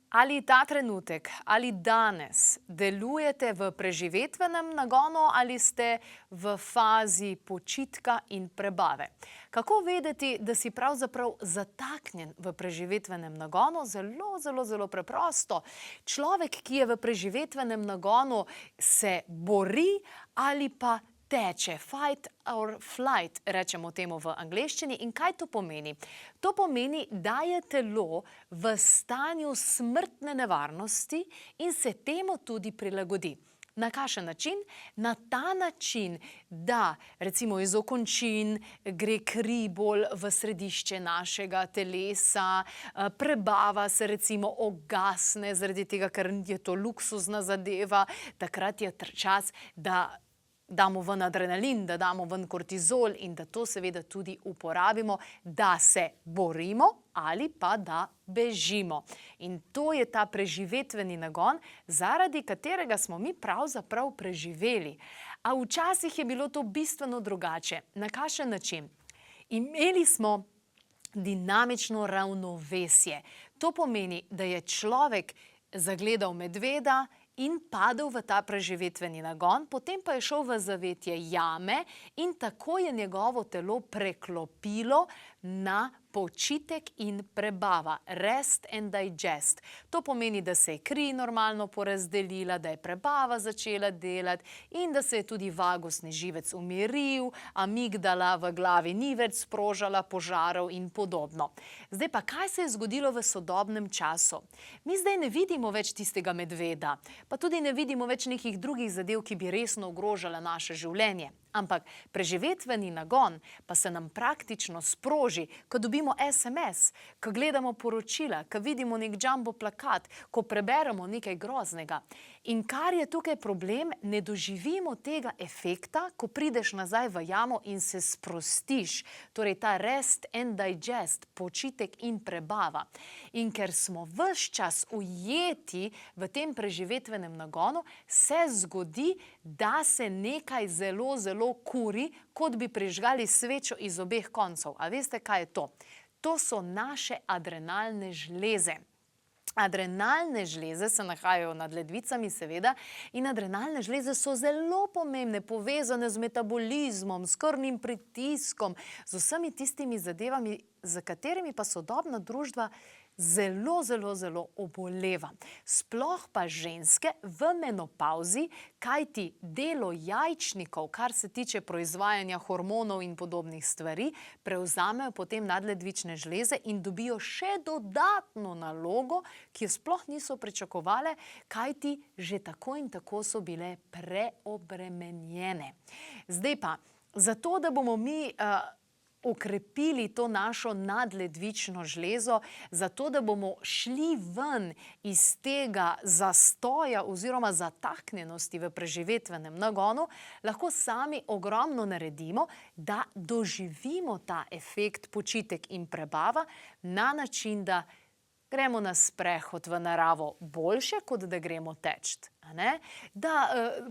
Ali ta trenutek, ali danes delujete v preživetvenem nagonu ali ste v fazi počitka in prebave? Kako vedeti, da si pravzaprav zataknjen v preživetvenem nagonu? Zelo preprosto. Človek, ki je v preživetvenem nagonu, se bori ali pa teče, fight or flight, rečemo temu v angleščini. In kaj to pomeni? To pomeni, da je telo v stanju smrtne nevarnosti in se temu tudi prilagodi. Na kakšen način? Na ta način, da recimo iz okončin gre kri bolj v središče našega telesa, prebava se recimo ugasne zaradi tega, ker je to luksuzna zadeva, takrat je čas, da damo ven adrenalin, da damo ven kortizol in da to seveda tudi uporabimo, da se borimo ali pa da bežimo. In to je ta preživetveni nagon, zaradi katerega smo mi pravzaprav preživeli. A včasih je bilo to bistveno drugače. Na kakšen način? Imeli smo dinamično ravnovesje. To pomeni, da je človek zagledal medveda in padel v ta preživetveni nagon, potem pa je šel v zavetje jame in tako je njegovo telo preklopilo na počitek in prebava, rest and digest. To pomeni, da se je kri normalno porazdelila, da je prebava začela delati in da se je tudi vagusni živec umiril, amigdala v glavi ni več sprožala požarov in podobno. Zdaj pa, kaj se je zgodilo v sodobnem času? Mi zdaj ne vidimo več tistega medveda, pa tudi ne vidimo več nekih drugih zadev, ki bi resno ogrožala naše življenje. Ampak preživetveni nagon pa se nam praktično sproži, ko dobimo SMS, ko gledamo poročila, ko vidimo nek jumbo plakat, ko preberemo nekaj groznega. In kar je tukaj problem, ne doživimo tega efekta, ko prideš nazaj v jamo in se sprostiš. Torej ta rest and digest, počitek in prebava. In ker smo ves čas ujeti v tem preživetvenem nagonu, se zgodi, da se nekaj zelo kuri, kot bi prižgali svečo iz obeh koncev. A veste, kaj je to? To so naše adrenalne žleze. Adrenalne žleze se nahajajo nad ledvicami, seveda, in adrenalne žleze so zelo pomembne, povezane z metabolizmom, s krvnim pritiskom, z vsemi tistimi zadevami, za katerimi pa sodobna družba zelo oboleva. Sploh pa ženske v menopavzi, kajti delo jajčnikov, kar se tiče proizvajanja hormonov in podobnih stvari, prevzamejo potem nadledvične žleze in dobijo še dodatno nalogo, ki jo sploh niso pričakovale, kajti že tako in tako so bile preobremenjene. Zdaj pa, zato da bomo mi okrepili to našo nadledvično žlezo, zato da bomo šli ven iz tega zastoja oziroma zataknjenosti v preživetvenem nagonu, lahko sami ogromno naredimo, da doživimo ta efekt počitek in prebava na način, da gremo na sprehod v naravo boljše, kot da gremo teč. Da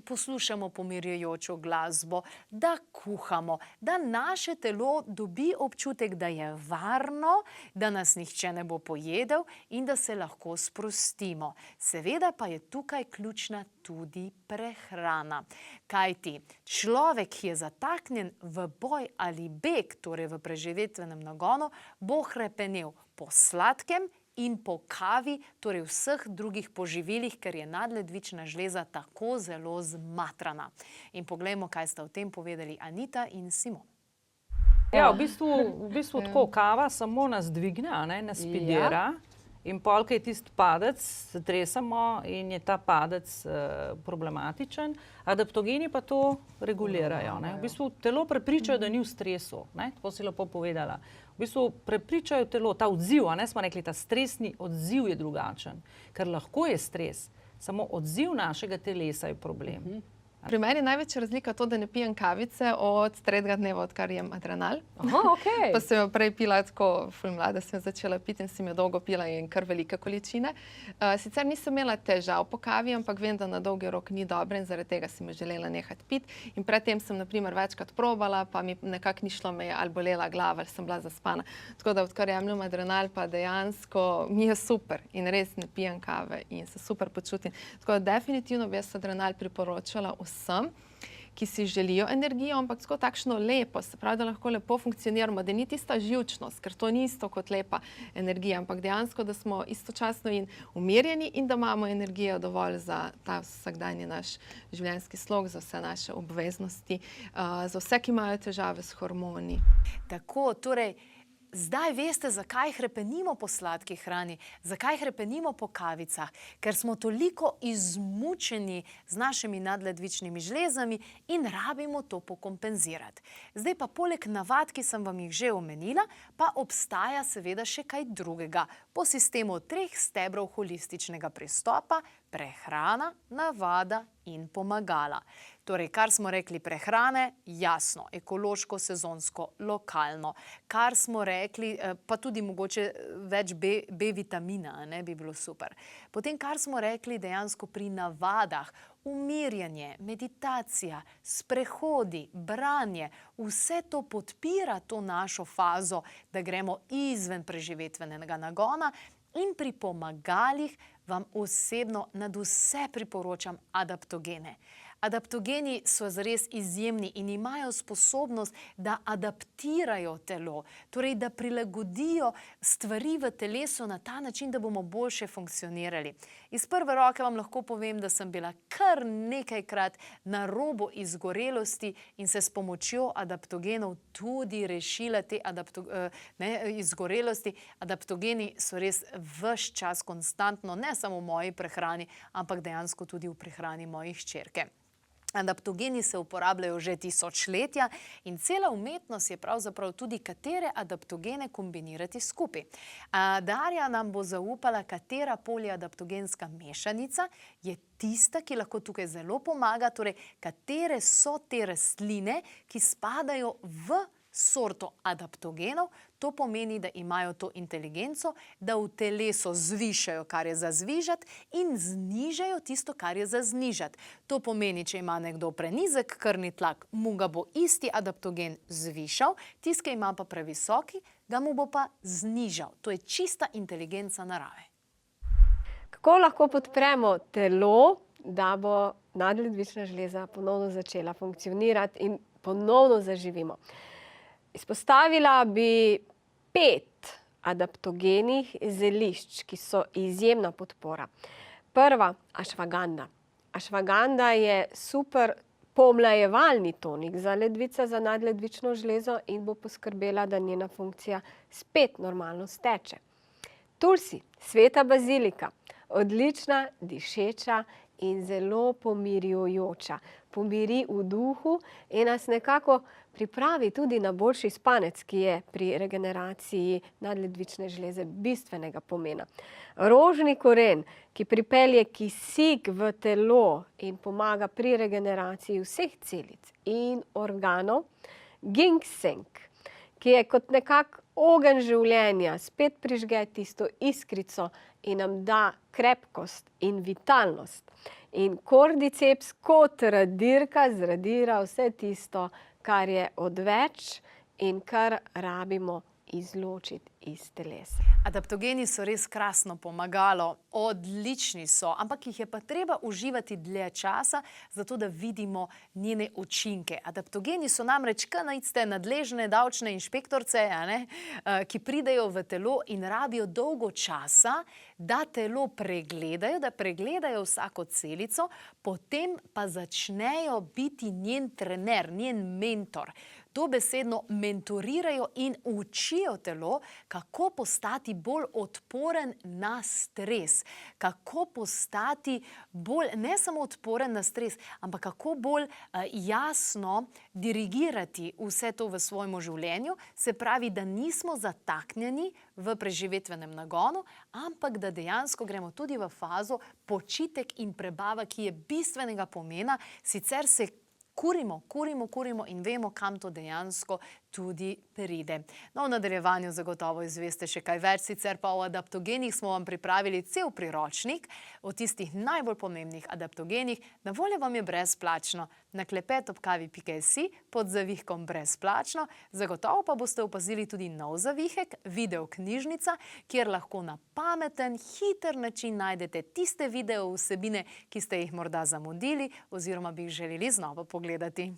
poslušamo pomirjajočo glasbo, da kuhamo, da naše telo dobi občutek, da je varno, da nas nihče ne bo pojedel in da se lahko sprostimo. Seveda pa je tukaj ključna tudi prehrana. Kajti človek, ki je zataknjen v boj ali beg, torej v preživetvenem nagonu, bo hrepenel po sladkem in po kavi, torej vseh drugih poživilih, ker je nadledvična žleza tako zelo zmatrana. In poglejmo, kaj sta o tem povedali Anita in Simon. Ja, v bistvu tako, kava samo nas dvigne, nas spidira. In pol, ko je tisti padec, se tresamo in je ta padec problematičen. Adaptogeni pa to regulirajo. V bistvu telo prepričajo, da ni v stresu. Tako si lepo povedala. V bistvu prepričajo telo, ta odziv, smo rekli, ta stresni odziv je drugačen. Ker lahko je stres, samo odziv našega telesa je problem. Pri meni je največja razlika to, da ne pijem kavice od 3. dneva, odkar jem adrenal. Aha, okej. Pa sem jo prej pila tako, ful mlada sem jo začela piti in sem jo dolgo pila in kar velike količine. Sicer nisem imela težav po kavi, ampak vem, da na dolgi rok ni dobra in zaradi tega sem jo želela nehati piti. In predtem sem, na primer, večkrat probala, pa mi nekako ni šlo, me je ali bolela glava, ali sem bila zaspana. Tako da odkar jemljem adrenal, pa dejansko mi je super in res ne pijem kave in se super počutim. Tako da definitivno bi jaz adrenal priporočala vsem, ki si želijo energijo, ampak tako takšno lepo, se pravi, da lahko lepo funkcioniramo, da ni tista živčnost, ker to ni isto kot lepa energija, ampak dejansko, da smo istočasno in umirjeni in da imamo energijo dovolj za ta vsakdanji naš življenjski slog, za vse naše obveznosti, za vse, ki imajo težave s hormoni. Tako, torej, zdaj veste, zakaj hrepenimo po sladki hrani, zakaj hrepenimo po kavicah, ker smo toliko izmučeni z našimi nadledvičnimi žlezami in rabimo to pokompenzirati. Zdaj pa poleg navad, ki sem vam jih že omenila, pa obstaja seveda še kaj drugega. Po sistemu 3 stebrov holističnega pristopa: prehrana, navada in pomagala. Torej, kar smo rekli prehrane, jasno, ekološko, sezonsko, lokalno. Kar smo rekli, pa tudi mogoče več B vitamina, ne, bi bilo super. Potem, kar smo rekli dejansko pri navadah, umirjanje, meditacija, sprehodi, branje, vse to podpira to našo fazo, da gremo izven preživetvenega nagona. In pri pomagalih vam osebno nad vse priporočam adaptogene. Adaptogeni so zares izjemni in imajo sposobnost, da adaptirajo telo, torej da prilagodijo stvari v telesu na ta način, da bomo boljše funkcionirali. Iz prve roke vam lahko povem, da sem bila kar nekajkrat na robu izgorelosti in se s pomočjo adaptogenov tudi rešila te izgorelosti. Adaptogeni so res ves čas konstantno, ne samo v moji prehrani, ampak dejansko tudi v prehrani mojih hčerke. Adaptogeni se uporabljajo že tisočletja in cela umetnost je pravzaprav tudi, katere adaptogene kombinirati skupaj. Darja nam bo zaupala, katera poliadaptogenska mešanica je tista, ki lahko tukaj zelo pomaga, torej katere so te rastline, ki spadajo v sorto adaptogenov. To pomeni, da imajo to inteligenco, da v telesu zvišajo, kar je za zvižati, in znižajo tisto, kar je za znižati. To pomeni, če ima nekdo prenizek krvni tlak, mu ga bo isti adaptogen zvišal, tisti, ki ima pa previsoki, ga mu bo pa znižal. To je čista inteligenca narave. Kako lahko podpremo telo, da bo nadledvična žleza ponovno začela funkcionirati in ponovno zaživimo? Izpostavila bi 5 adaptogenih zelišč, ki so izjemna podpora. Prva, ašvaganda. Ašvaganda je super pomlajevalni tonik za ledvice, za nadledvično žlezo in bo poskrbela, da njena funkcija spet normalno steče. Tulsi, sveta bazilika, odlična, dišeča in zelo pomirjujoča. Pomiri v duhu in nas nekako pripravi tudi na boljši spanec, ki je pri regeneraciji nadledvične žleze bistvenega pomena. Rožni koren, ki pripelje kisik v telo in pomaga pri regeneraciji vseh celic in organov. Ginseng, ki je kot nekak ogenj življenja, spet prižge tisto iskrico in nam da krepkost in vitalnost. In kordiceps kot radirka zradira vse tisto, kar je odveč in kar rabimo izločiti iz telesa. Adaptogeni so res krasno pomagalo, odlični so, ampak jih je pa treba uživati dlje časa, zato da vidimo njene učinke. Adaptogeni so namreč kanajste nadležne davčne inšpektorce, ki pridejo v telo in rabijo dolgo časa, da telo pregledajo, da pregledajo vsako celico, potem pa začnejo biti njen trener, njen mentor. dobesedno mentorirajo in učijo telo, kako postati bolj odporen na stres, kako postati bolj ne samo odporen na stres, ampak kako bolj jasno dirigirati vse to v svojem življenju, se pravi, da nismo zataknjeni v preživetvenem nagonu, ampak da dejansko gremo tudi v fazo počitek in prebava, ki je bistvenega pomena, sicer se kurimo in vemo, kam to dejansko tudi pride. No, v nadaljevanju zagotovo izveste še kaj več, sicer pa o adaptogenih smo vam pripravili cel priročnik o tistih najbolj pomembnih adaptogenih. Na voljo vam je brezplačno na klepetobkavi.si pod zavihkom brezplačno. Zagotovo pa boste opazili tudi nov zavihek, videoknjižnica, kjer lahko na pameten, hiter način najdete tiste video vsebine, ki ste jih morda zamudili oziroma bi jih želeli znova pogledati.